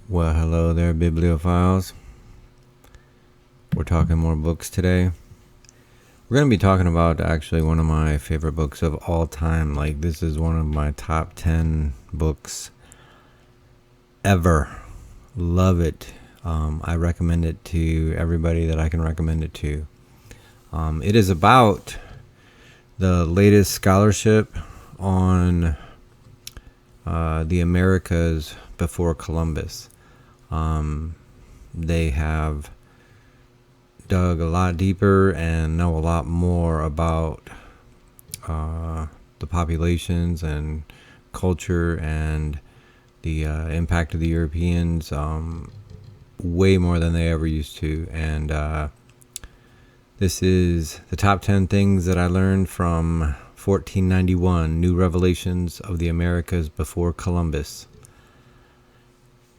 Well, hello there, bibliophiles. We're talking more books today. We're going to be talking about actually one of my favorite books of all time. Like, this is one of my top 10 books ever. Love it. I recommend it to everybody that I can recommend it to. It is about the latest scholarship on the Americas before Columbus. They have dug a lot deeper and know a lot more about the populations and culture and the impact of the Europeans, way more than they ever used to. And this is the top 10 things that I learned from 1491, New Revelations of the Americas before Columbus.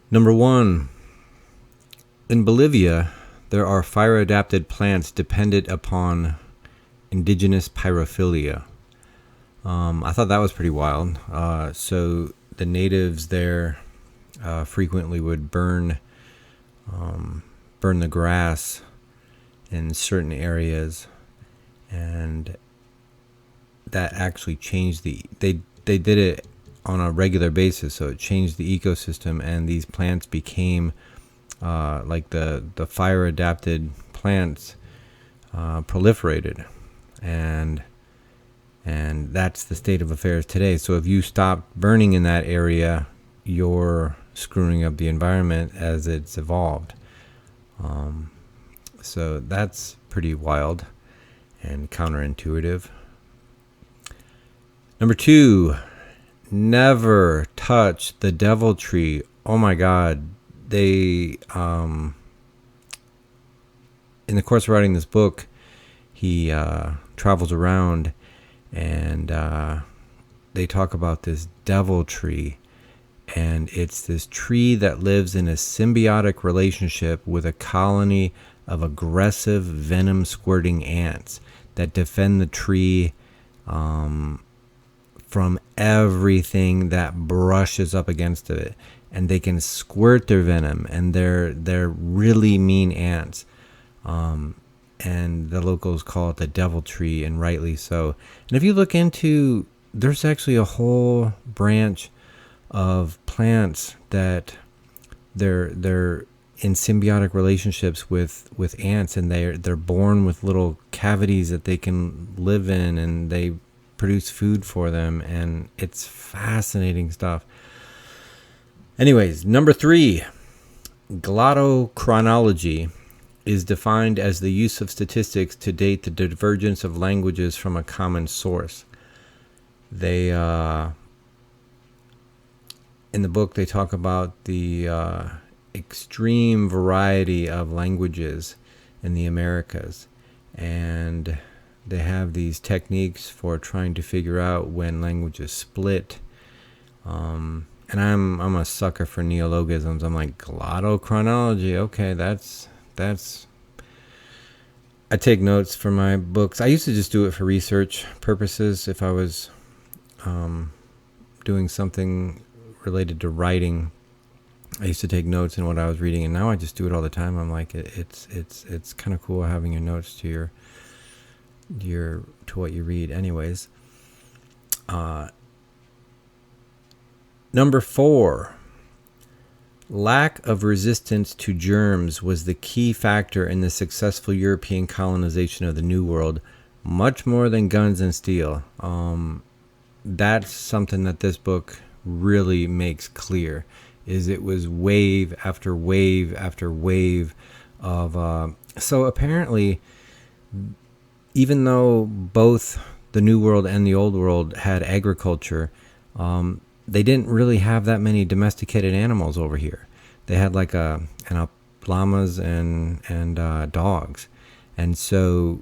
Number 1, in Bolivia, there are fire-adapted plants dependent upon indigenous pyrophilia. I thought that was pretty wild. So the natives there frequently would burn the grass in certain areas, and that actually changed they did it on a regular basis, so it changed the ecosystem, and these plants became like the fire adapted plants proliferated, and that's the state of affairs today. So if you stop burning in that area, you're screwing up the environment as it's evolved. So that's pretty wild and counterintuitive. Number 2, never touch the devil tree. Oh my God. They, in the course of writing this book, he travels around, and they talk about this devil tree. And it's this tree that lives in a symbiotic relationship with a colony of aggressive venom-squirting ants that defend the tree from everything that brushes up against it. And they can squirt their venom, and they're really mean ants. And the locals call it the devil tree, and rightly so. And if you look into, there's actually a whole branch of plants that they're in symbiotic relationships with ants, and they're born with little cavities that they can live in, and they produce food for them, and it's fascinating stuff. Anyways, number 3, glottochronology is defined as the use of statistics to date the divergence of languages from a common source. They in the book, they talk about the extreme variety of languages in the Americas, and they have these techniques for trying to figure out when languages split. And I'm a sucker for neologisms. I'm like, glottochronology. Okay, that's. I take notes for my books. I used to just do it for research purposes. If I was doing something related to writing, I used to take notes in what I was reading, and now I just do it all the time. I'm like, it's kind of cool having your notes to what you read. Anyways, number 4, lack of resistance to germs was the key factor in the successful European colonization of the New World, much more than guns and steel. That's something that this book really makes clear, is it was wave after wave after wave of so apparently, even though both the New World and the Old World had agriculture, they didn't really have that many domesticated animals over here. They had like llamas and dogs, and so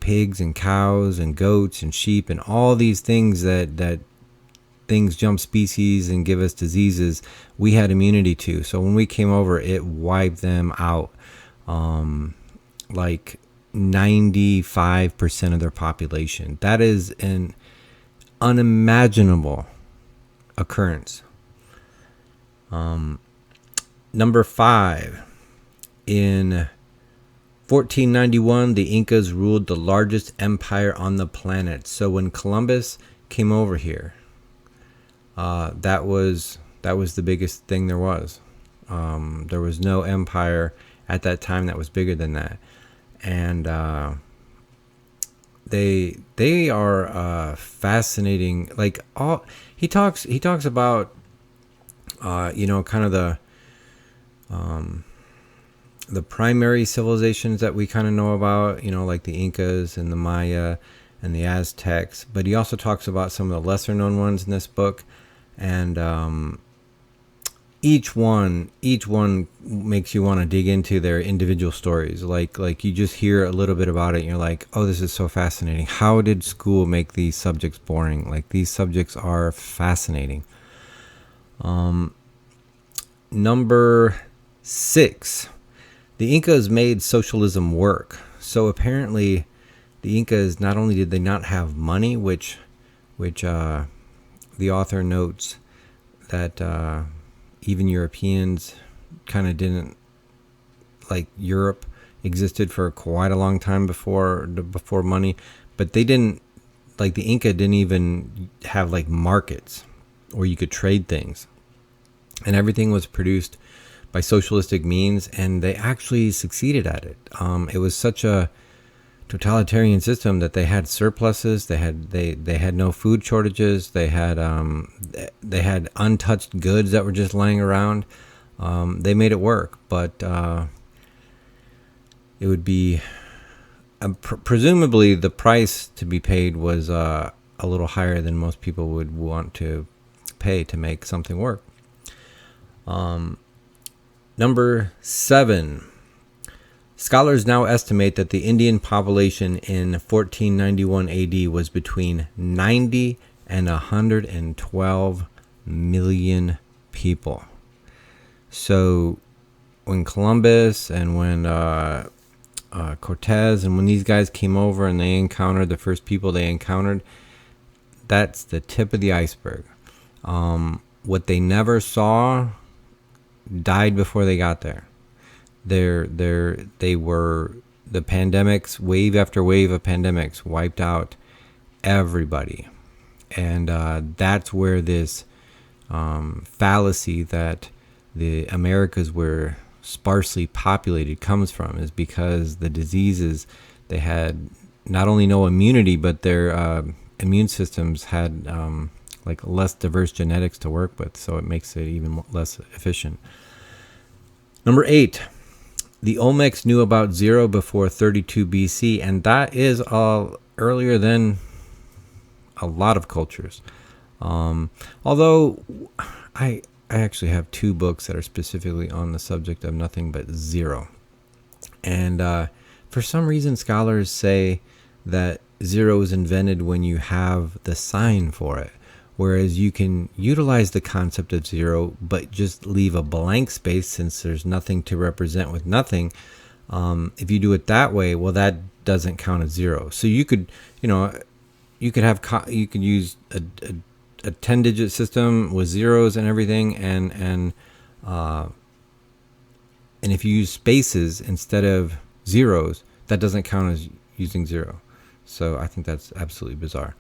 pigs and cows and goats and sheep and all these things that things jump species and give us diseases, we had immunity to. So when we came over, it wiped them out. Like 95% of their population. That is an unimaginable occurrence. Number 5. In 1491, the Incas ruled the largest empire on the planet. So when Columbus came over here, that was the biggest thing there was. There was no empire at that time that was bigger than that, and they are fascinating. Like all he talks about, kind of the primary civilizations that we kind of know about, like the Incas and the Maya and the Aztecs. But he also talks about some of the lesser known ones in this book, and each one makes you want to dig into their individual stories. Like you just hear a little bit about it and you're like, oh, this is so fascinating. How did school make these subjects boring? Like, these subjects are fascinating. Number 6, the Incas made socialism work. So apparently the Incas, not only did they not have money, which the author notes that even Europeans kind of didn't, like Europe existed for quite a long time before money, but they didn't, like the Inca didn't even have like markets where you could trade things, and everything was produced by socialistic means, and they actually succeeded at it. It was such a totalitarian system that they had surpluses. They had no food shortages. They had untouched goods that were just laying around. They made it work, but it would be presumably the price to be paid was a little higher than most people would want to pay to make something work. Number 7. Scholars now estimate that the Indian population in 1491 AD was between 90 and 112 million people. So when Columbus and when Cortez and when these guys came over and they encountered the first people they encountered, that's the tip of the iceberg. What they never saw died before they got there. They were, the pandemics, wave after wave of pandemics wiped out everybody, and that's where this fallacy that the Americas were sparsely populated comes from, is because the diseases, they had not only no immunity, but their immune systems had like less diverse genetics to work with, so it makes it even less efficient. Number 8. The Olmecs knew about 0 before 32 BC, and that is earlier than a lot of cultures. Although I actually have 2 books that are specifically on the subject of nothing but 0. And for some reason, scholars say that 0 is invented when you have the sign for it. Whereas you can utilize the concept of 0, but just leave a blank space since there's nothing to represent with nothing. If you do it that way, well, that doesn't count as 0. So you could use a 10-digit system with zeros and everything, and if you use spaces instead of zeros, that doesn't count as using 0. So I think that's absolutely bizarre.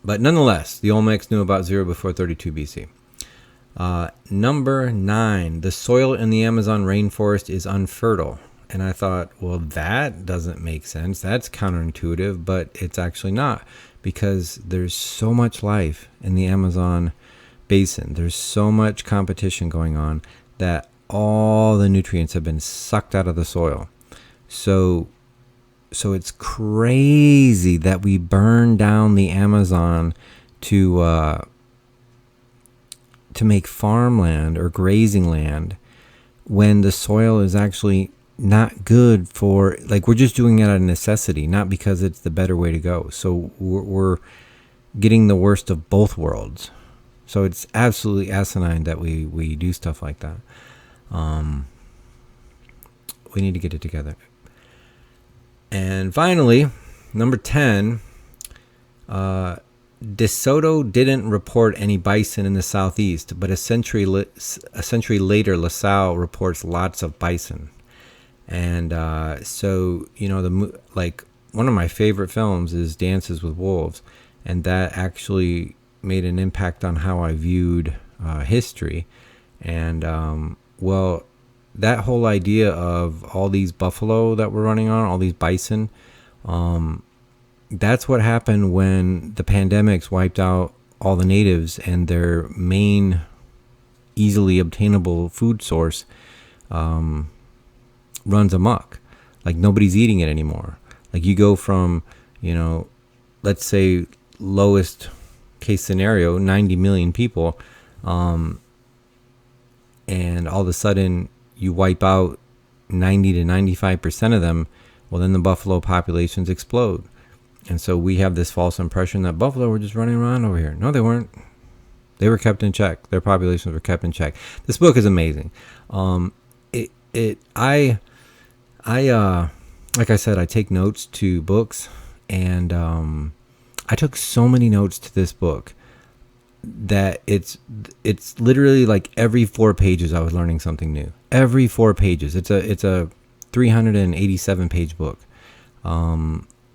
But nonetheless, the Olmecs knew about 0 before 32 BC. Number 9, the soil in the Amazon rainforest is unfertile. And I thought, well, that doesn't make sense. That's counterintuitive, but it's actually not, because there's so much life in the Amazon basin. There's so much competition going on that all the nutrients have been sucked out of the soil. So it's crazy that we burn down the Amazon to make farmland or grazing land when the soil is actually not good for, like, we're just doing it out of necessity, not because it's the better way to go. So we're getting the worst of both worlds. So it's absolutely asinine that we do stuff like that. We need to get it together. And finally, number 10, DeSoto didn't report any bison in the southeast, but a century later, LaSalle reports lots of bison. And so, like one of my favorite films is Dances with Wolves, and that actually made an impact on how I viewed history. And that whole idea of all these buffalo that we're running on, all these bison, that's what happened when the pandemics wiped out all the natives and their main easily obtainable food source runs amok. Like nobody's eating it anymore. Like you go from, let's say lowest case scenario, 90 million people, and all of a sudden you wipe out 90 to 95% of them. Well, then the buffalo populations explode. And so we have this false impression that buffalo were just running around over here. No, they weren't. They were kept in check. Their populations were kept in check. This book is amazing. Like I said, I take notes to books, and I took so many notes to this book that it's literally like every 4 pages I was learning something new. Every 4 pages. It's a 387 page book.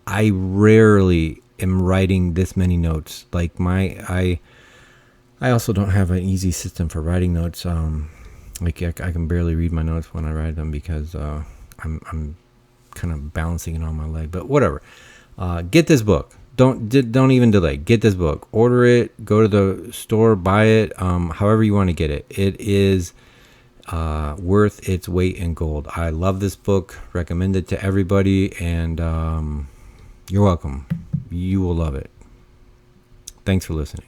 I rarely am writing this many notes. Like I also don't have an easy system for writing notes. Like I can barely read my notes when I write them because I'm kind of balancing it on my leg. But whatever. Get this book. Don't even delay. Get this book. Order it. Go to the store. Buy it. However you want to get it. It is worth its weight in gold. I love this book. Recommend it to everybody. And you're welcome. You will love it. Thanks for listening.